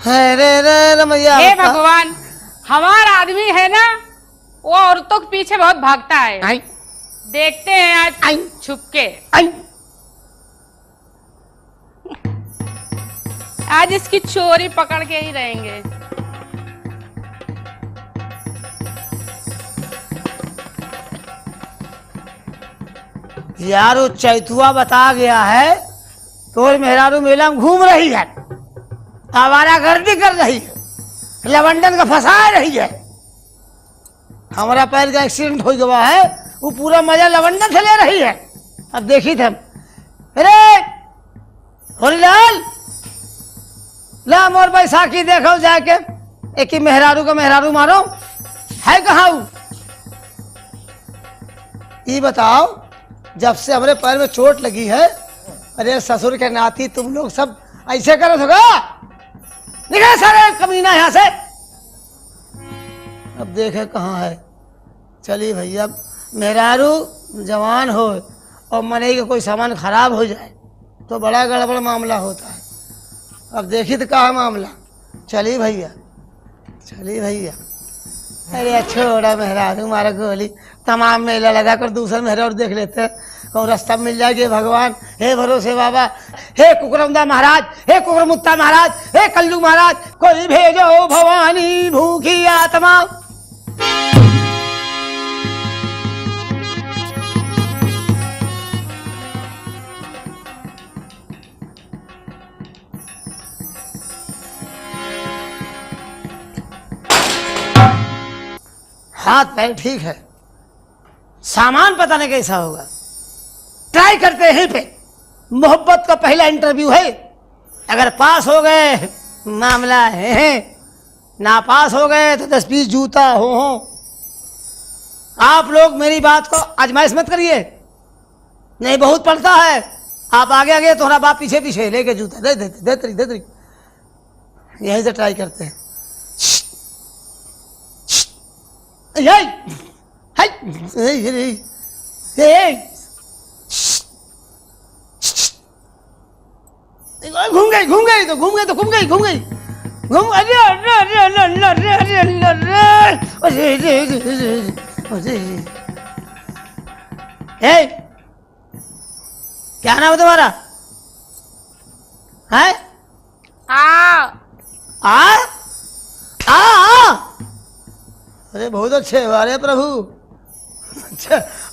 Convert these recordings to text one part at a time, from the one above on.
अरे रे रमैया। हे भगवान, हमारा आदमी है ना, वो औरतों के पीछे बहुत भागता है। आई देखते हैं आज आई छुप के। आई। आज इसकी चोरी पकड़ के ही रहेंगे। यार वो चैतुआ बता गया है तो मेहरारू मेला में घूम रही है, आवारागर्दी कर रही है, लवंडन का फंसा रही है। हमारा पैर का एक्सीडेंट हो गया है, वो पूरा मजा लवंडन से ले रही है। अब देखी थे। अरे होरीलाल, ला मोर बैसाखी देखो जाके, एक ही मेहरारू का मेहरारू मारो है कहाँ? ये बताओ, जब से हमारे पैर में चोट लगी है, अरे ससुर के नाती तुम लोग सब ऐसे करो होगा? निकले सारे कमीना यहाँ से। अब देखे कहाँ है। चलिए भैया, मेहरारू जवान हो और मने का कोई सामान खराब हो जाए तो बड़ा गड़बड़ मामला होता है। अब देखी तो कहाँ मामला। चलिए भैया, चलिए भैया। अरे छोड़ा मेहरारू, मारा गोली। तमाम मेला लगा कर दूसरा मेहरारू देख लेते हैं, कौन रास्ता मिल जाएगी। भगवान हे भरोसे बाबा, हे कुकरमुंदा महाराज, हे कुकरमुत्ता महाराज, हे कल्लू महाराज, कोई भेजो भवानी भूखी आत्मा। हाथ पैर ठीक है, सामान पता नहीं कैसा होगा। ट्राई करते हैं यहीं पे। मोहब्बत का पहला इंटरव्यू है। अगर पास हो गए मामला है, ना पास हो गए तो 10-20 जूता हो। आप लोग मेरी बात को आजमाइश मत करिए, नहीं बहुत पड़ता है। आप आगे आगे, तुम्हारा बाप पीछे पीछे लेके जूता दे दे। यहीं से ट्राई करते हैं। घूम गई क्या नाम है तुम्हारा? है अरे बहुत अच्छे, अरे प्रभु।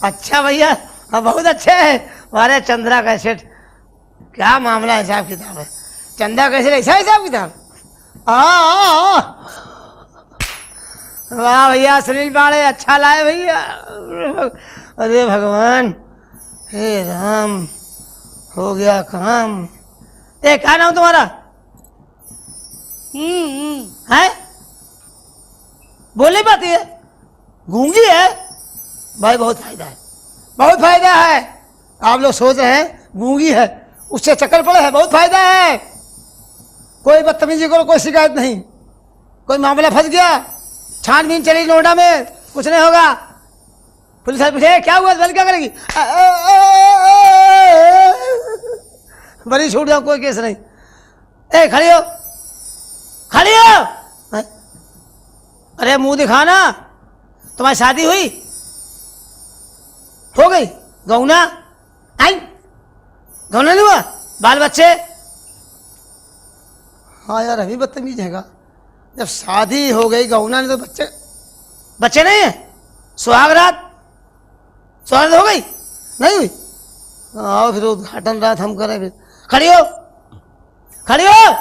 अच्छा भैया, हाँ बहुत अच्छे है। अरे चंद्रा कैसेट, क्या मामला हिसाब किताब है? चंदा कैसेट ऐसा हिसाब किताब? वाह भैया, सुनील पाड़े अच्छा लाए भैया। अरे भगवान, हे राम, हो गया काम। ए क्या नाम तुम्हारा? है बोले बात है, गूंगी है भाई। बहुत फायदा है, बहुत फायदा है। आप लोग सोच रहे हैं गूंगी है, उससे चक्कर पड़े है, बहुत फायदा है। कोई बदतमीजी करो, कोई शिकायत नहीं। कोई मामला फंस गया, छानबीन चली नोएडा में, कुछ नहीं होगा। पुलिस पूछे क्या हुआ, बल क्या करेगी? बड़ी छूट जाओ, कोई केस नहीं। ए खड़ी हो, खड़ी हो। अरे मुंह दिखाना। तुम्हारी शादी हुई हो गई? गौना आई? गौना नहीं हुआ? बाल बच्चे? हाँ यार, अभी बदतमीज हैगा। जब शादी हो गई, गौना नहीं तो बच्चे नहीं है। सुहागरात हो गई? नहीं हुई? आओ फिर उद्घाटन रात हम करें। फिर खड़ी हो, खड़ी हो।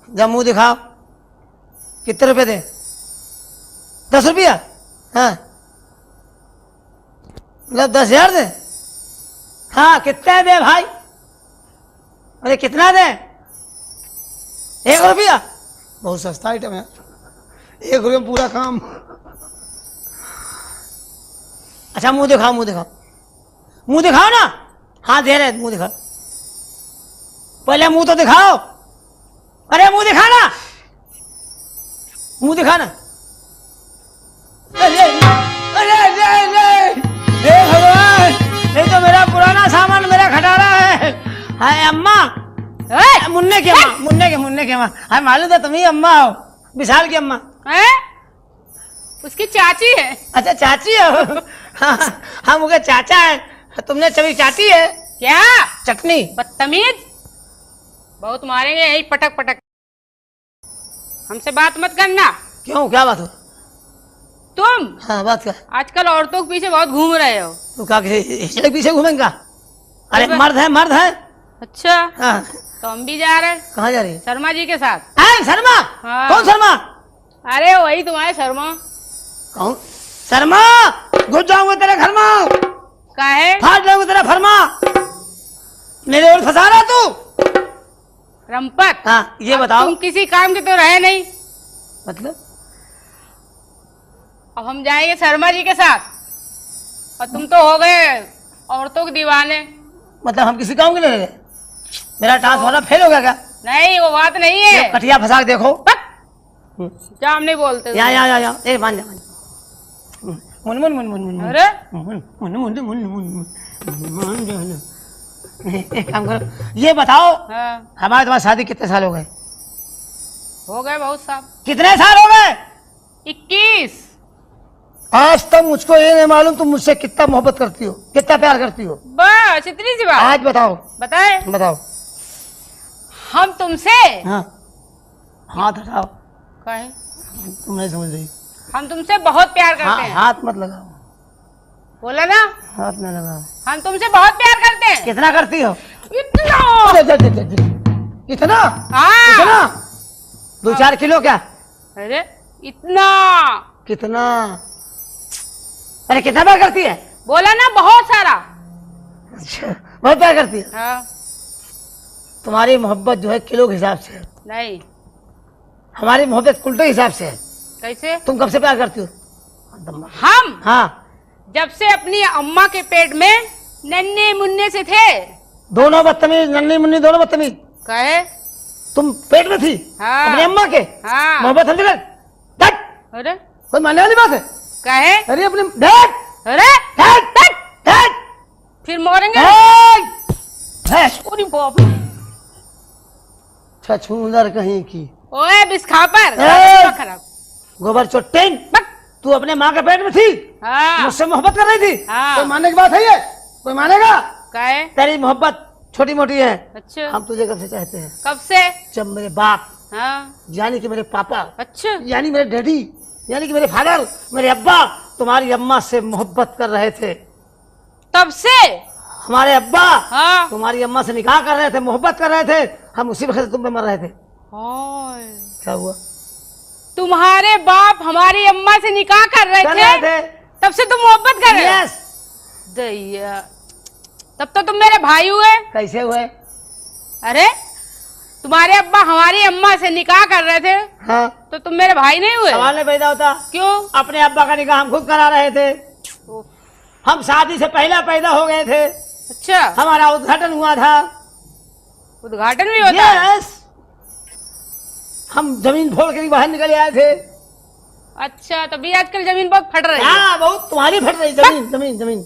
जब मुंह दिखाओ। कितने रुपए दे? 10 रुपया? हाँ, मतलब 10,000 दे। हाँ, कितने दे भाई? अरे कितना दे? 1 रुपया? बहुत सस्ता आइटम है, 1 रुपये में पूरा काम। अच्छा मुंह दिखाओ, मुंह दिखाओ, मुंह दिखाओ ना। हाँ दे रहे, मुंह दिखाओ। पहले मुंह तो दिखाओ। अरे मुंह दिखाना, मुंह दिखाना। अरे अरे अरे हे भगवान, ये तो मेरा पुराना सामान मेरा खटारा है। हाय अम्मा, मुन्ने की अम्मा, मुन्ने की अम्मा। हाँ मालूम था तुम ही अम्मा हो, विशाल की अम्मा। हैं? उसकी चाची है। अच्छा चाची हो। हाँ हाँ मुझे चाचा है, तुमने कभी चाची है क्या चटनी। बदतमीज, बहुत मारेंगे यही पटक पटक। हमसे बात मत करना। क्यों क्या बात हो? तुम हाँ बात क्या? आजकल औरतों के पीछे बहुत घूम रहे हो। तू क्या किसी हिजड़े के पीछे घूमेंगा? अरे अरे मर्द है मर्द है। अच्छा हाँ तो हम भी जा रहे हैं कहाँ जा रही है? शर्मा जी के साथ। शर्मा? हाँ। कौन शर्मा? अरे वही तुम्हारे शर्मा। कौन शर्मा? घुस जाऊंगा तेरे घर में, काहे? फाड़ जाऊंगा तेरा फरमा। मेरे ओर फंसा रहा तू? रंपत। हाँ ये अब बताओ। तुम किसी काम के तो रहे नहीं। मतलब अब हम जाएंगे शर्मा जी के साथ और तुम तो हो गए औरतों के दीवाने। मतलब हम किसी काम के लिए रह गए? मेरा ट्रांसफार्मर फेल हो गया क्या? नहीं वो बात नहीं है। कटिया फंसा के देखो। जाम नहीं बोलते। या ए मान जा मुन मुन मुन मुन मुन मुन अरे मुन मुन मुन मुन मुन मान जा ना। एक काम करो, ये बताओ हाँ हमारे तुम्हारी शादी कितने साल हो गए? हो गए बहुत साहब। कितने साल हो गए? 21। आज तक मुझको ये नहीं मालूम तुम मुझसे कितना मोहब्बत करती हो, कितना प्यार करती हो। बस इतनी सी बात। आज बताओ। बताए बताओ। हम तुमसे हाँ हाथ हटाओ। कहे तुम नहीं समझ रही। हम तुमसे बहुत प्यार करते हैं। हाथ मत लगाओ। बोला ना हाथ न लगाओ। हम तुमसे बहुत प्यार करते हैं। कितना करती हो? इतना। कितना? हाँ कितना? 2-4 किलो क्या? अरे इतना। कितना? अरे कितना प्यार करती है? बोला ना बहुत सारा। अच्छा बहुत प्यार करती है। हाँ तुम्हारी मोहब्बत जो है किलो के हिसाब से है, नहीं। हमारी मोहब्बत उल्टे हिसाब से है। कैसे? तुम कब से प्यार करती हो? हम हाँ जब से अपनी अम्मा के पेट में नन्हे मुन्ने से थे। दोनों बदतमीज, नन्ही मुन्नी दोनों बदतमीज। कहे तुम पेट में थी हाँ। अपनी अम्मा के। हाँ मोहब्बत समझ गए? डट। अरे कोई मानने वाली बात है? कहे अरे अपने डट अरे डट डट डट फिर मोरेंगे। अरे बाप छछूंदर कहीं की। ओए बिस्खापर ए! खराब। गोबर चोट्टेन। तू अपने माँ के पेट में थी, हाँ मुझसे मोहब्बत कर रही थी। हाँ। कोई मानने की बात है ये? कोई मानेगा? कहे तेरी मोहब्बत छोटी मोटी है। अच्छा हम तुझे कब से चाहते हैं? कब से? जब मेरे बाप हाँ यानी कि मेरे पापा, अच्छा यानी मेरे डैडी, यानी कि मेरे फादर, मेरे अब्बा तुम्हारी अम्मा से मोहब्बत कर रहे थे। तब से? हमारे अब्बा हाँ तुम्हारी अम्मा से निकाह कर रहे थे, मोहब्बत कर रहे थे। हम उसी वक्त तुम पे मर रहे थे। ओए, क्या हुआ? तुम्हारे बाप हमारी अम्मा से निकाह कर रहे थे तब से तुम मोहब्बत कर रहे हो? यस। दैया तब तो तुम मेरे भाई हुए। कैसे हुए? अरे तुम्हारे अब्बा हमारी अम्मा से निकाह कर रहे थे हाँ तो तुम मेरे भाई नहीं हुए? सवाल नहीं पैदा होता। क्यों? अपने अब्बा का निकाह हम खुद करा रहे थे। हम शादी से पहला पैदा हो गए थे। अच्छा हमारा उद्घाटन हुआ था। उद्घाटन भी होता है? यस। हम जमीन फोड़ कर बाहर निकल आए थे। अच्छा तभी आजकल जमीन बहुत फट रही है। हाँ बहुत तुम्हारी फट रही जमीन जमीन जमीन।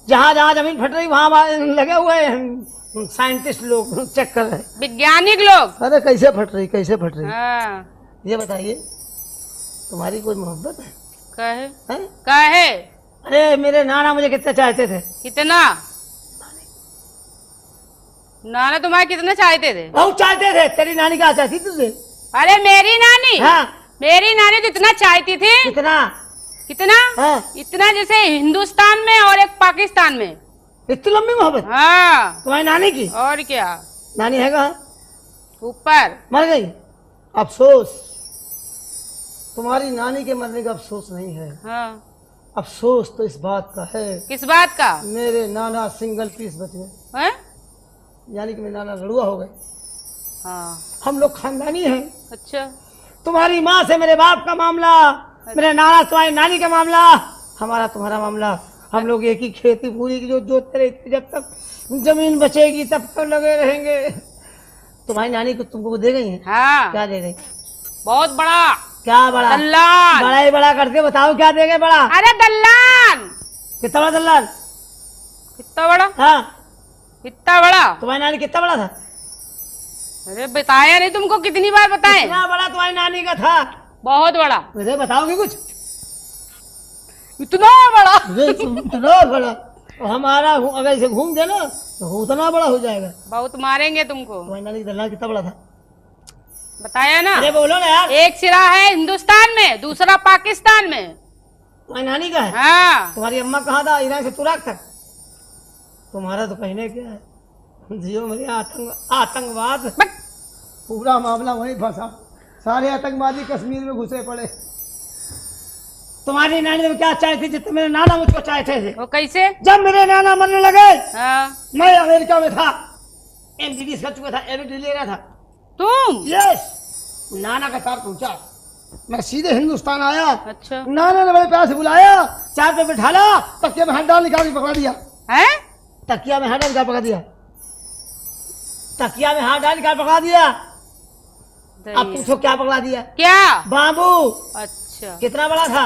जहाँ जहाँ जमीन फट रही वहाँ लगे हुए हैं साइंटिस्ट लोग चेक कर रहे हैं। वैज्ञानिक लोग। अरे कैसे फट रही कैसे फट रही? हाँ ये बताइए तुम्हारी कोई मोहब्बत है? कहे हैं? कहे अरे मेरे नाना मुझे कितना चाहते थे। कितना? नाना तुम्हारे कितना चाहते थे? बहुत चाहते थे। तेरी नानी क्या चाहती तुझे? अरे मेरी नानी? हाँ मेरी नानी तो इतना चाहती थी। कितना? कितना? हाँ इतना जैसे हिंदुस्तान में और एक पाकिस्तान में। इतनी लंबी मोहब्बत हाँ तुम्हारी नानी की? और क्या? नानी है कहाँ? ऊपर। मर गई। अफसोस तुम्हारी नानी के मरने का अफसोस नहीं है। हाँ अफसोस तो इस बात का है किस बात का? मेरे नाना सिंगल पीस बच गए। हैं? यानी कि मेरे नाना लड़ुआ हो गए। हाँ हम लोग खानदानी हैं। अच्छा तुम्हारी माँ से मेरे बाप का मामला, मेरे नाना तुम्हारी नानी का मामला, हमारा तुम्हारा मामला। हम लोग एक ही खेती पूरी की जो जोतते रहते, जब तक जमीन बचेगी तब तक लगे रहेंगे। तुम्हारी नानी को तुमको दे गई है? हाँ क्या दे गई? बहुत बड़ा क्या बड़ा? दल्लान। बड़ा ही बड़ा करके बताओ क्या दे गए बड़ा? अरे दल्लान। कितना बड़ा दल्लाल? कितना बड़ा? हाँ कितना बड़ा? तुम्हारी नानी कितना बड़ा था? अरे बताया नहीं तुमको, कितनी बार बताएं? इतना बड़ा तुम्हारी नानी का था। बहुत बड़ा। मुझे बताओगे कुछ? इतना बड़ा? इतना बड़ा हमारा अगर इसे घूम दे ना तो उतना बड़ा हो जाएगा। बहुत मारेंगे तुमको। तुम्हारी नानी का दल्ला कितना बड़ा था? बताया ना। अरे बोलो ना यार। एक सिरा है हिंदुस्तान में, दूसरा पाकिस्तान में। तुम्हारी नानी का है? हाँ। तुम्हारी अम्मा कहाँ था? ईरान से तुराक तक। तुम्हारा तो कहने क्या है, जियो मेरे आतंकवाद, पूरा मामला वहीं फंसा। सारे आतंकवादी कश्मीर में घुसे पड़े। तुम्हारी नानी ने क्या चाहे थी जितने मेरे नाना मुझको चाहे थे? वो कैसे? जब मेरे नाना मरने लगे, हाँ। मैं अमेरिका में था, MBBS कर चुका था, MD ले रहा था। तुम? यस। नाना का साथ पहुंचा, मैं सीधे हिंदुस्तान आया। अच्छा। नाना ने बड़े प्यार से बुलाया, चार पे बिठाला, तकिया में हाथ डाल निकाल के पकड़ा दिया। है? तकिया में हाथ डाल निकाल पकड़ा दिया। तकिया में हाथ डाल निकाल पकड़ा दिया। अब पूछो क्या पकड़ा दिया? क्या? बाबू। अच्छा। कितना बड़ा था?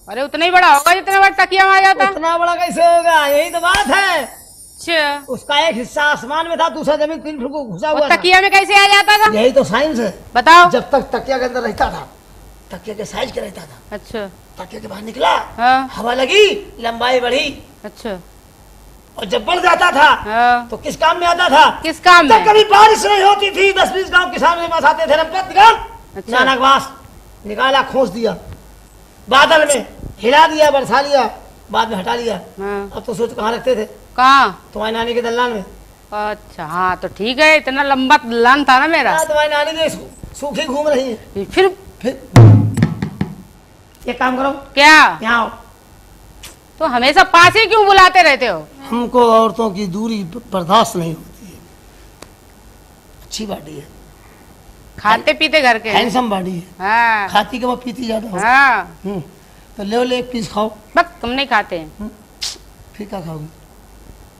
अरे उतना ही बड़ा होगा जितना बड़ा तकिया में आ जाता। उतना बड़ा कैसे होगा? यही तो बात है। अच्छा। उसका एक हिस्सा आसमान में था, दूसरा जमीन 3 फुट को घुसा हुआ था। तकिया में कैसे आ जाता था? यही तो साइंस है। बताओ। जब तक तकिया के अंदर रहता था, तकिया के साइज का रहता था। अच्छा। तकिया के बाहर निकला, हाँ। हवा लगी, लंबाई बढ़ी। अच्छा। और जब बढ़ जाता था, हाँ। तो किस काम में आता था? किस काम में? जब कभी बारिश नहीं होती थी, 10-20 गांव किसान मेरे पास आते थे, रमपत गांव। अच्छा। नाना के पास निकाला, खोस दिया, बादल में हिला दिया, बरसा लिया, बाद में हटा लिया। हाँ। अब तो सोच कहाँ रखते थे? कहाँ? तुम्हारी नानी के दलान में। अच्छा। हाँ तो ठीक है, इतना लंबा दलान था ना मेरा। तुम्हारी नानी के सूखी घूम रही है। फिर एक काम करो। क्या? यहाँ आओ। तो हमेशा पास ही क्यों बुलाते रहते हो? हमको औरतों की दूरी बर्दाश्त नहीं होती है। अच्छी बॉडी है, खाते पीते घर के हैं। हैंडसम बॉडी है। हाँ। खाती कम पीती ज्यादा हो। हाँ। तो ले एक पीस खाओ। बस तुम नहीं खाते हैं। फिर क्या खाओगे?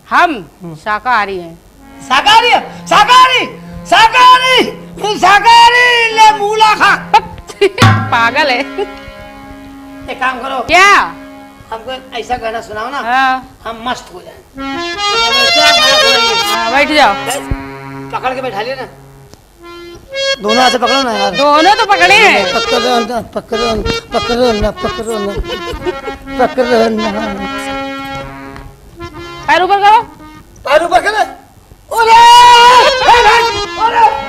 हम शाकाहारी हैं। शाकाहारी है? शाकाहारी शाकाहारी शाकाहारी, ले मूला खा। पागल है। एक काम करो। क्या? हमको ऐसा गाना सुनाओ ना, हाँ। हम मस्त हो जाए। क्या गाना सुनाइए? हाँ, बैठ जाओ। पकड़ के बैठा लिया ना, दोनों हाथ से पकड़ो ना यार। दोनों तो पकड़े हैं। पकड़ो ना, पकड़ो ना, पकड़ो ना, पकड़ो ना, पकड़ो ना। पैर ऊपर करो। पैर ऊपर करो। अरे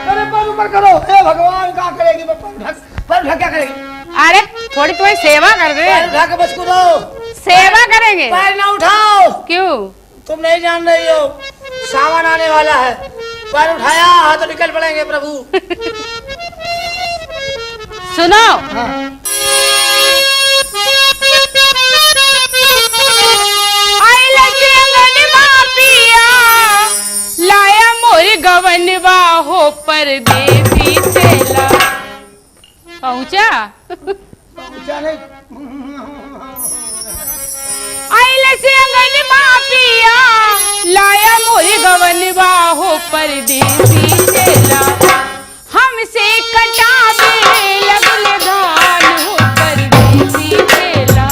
अरे पैर ऊपर करो। हे भगवान, क्या करेगी? पैर उठा क्या करेगी? अरे थोड़ी तुम्हारी सेवा कर रहे पैर हैं। उठा के बच को रहो। सेवा करेंगे। पैर ना उठाओ। क्यों? तुम नहीं जान रही हो, सावन आने वाला है। पैर उठाया, हाथ निकल पड़ेंगे प्रभु। सुनो। हाँ। लाया मोरी गवनवा हो परदेसी चेला। पहुंचा? पहुंचा नहीं। आइले से अंगनवा पिया, लाया मोरी गवनवा हो परदेसी चेला। हमसे कटावे लगल धान हो परदेसी चेला।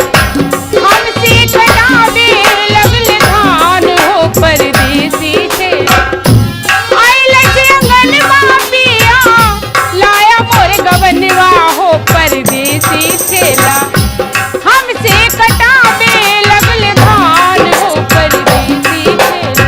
हमसे कटावे लगल धान हो परदेसी चेला। आइले से अंगनवा पिया, लाया मोर गवनवा हो परदेसी चेला। हमसे कटावे लगल धान हो परदेसी चेला।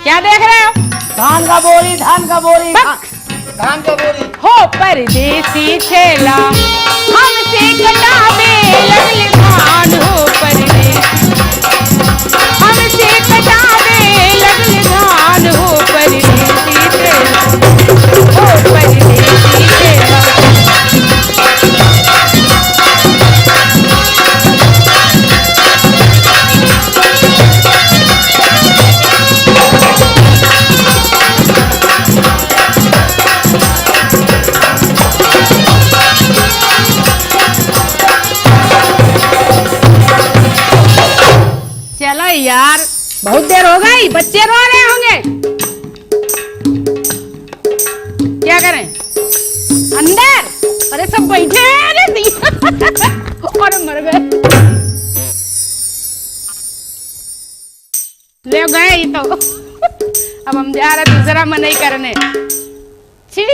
क्या देख रहे हो? धान का बोरी, धान का बोरी, बक। धान का बोरी। हो परदेसी छेला हमसे कटावे लगले धान, हो परदेसी हमसे कटावे लगले धान, हो परदेसी छेला, हो परदेसी छेला। चलो यार, बहुत देर हो गई, बच्चे रो रहे होंगे। क्या करें अंदर? अरे सब बैठे हैं, अरे और मर गए। ले गए ही तो। अब हम जा रहे दूसरा मनई करने। छी।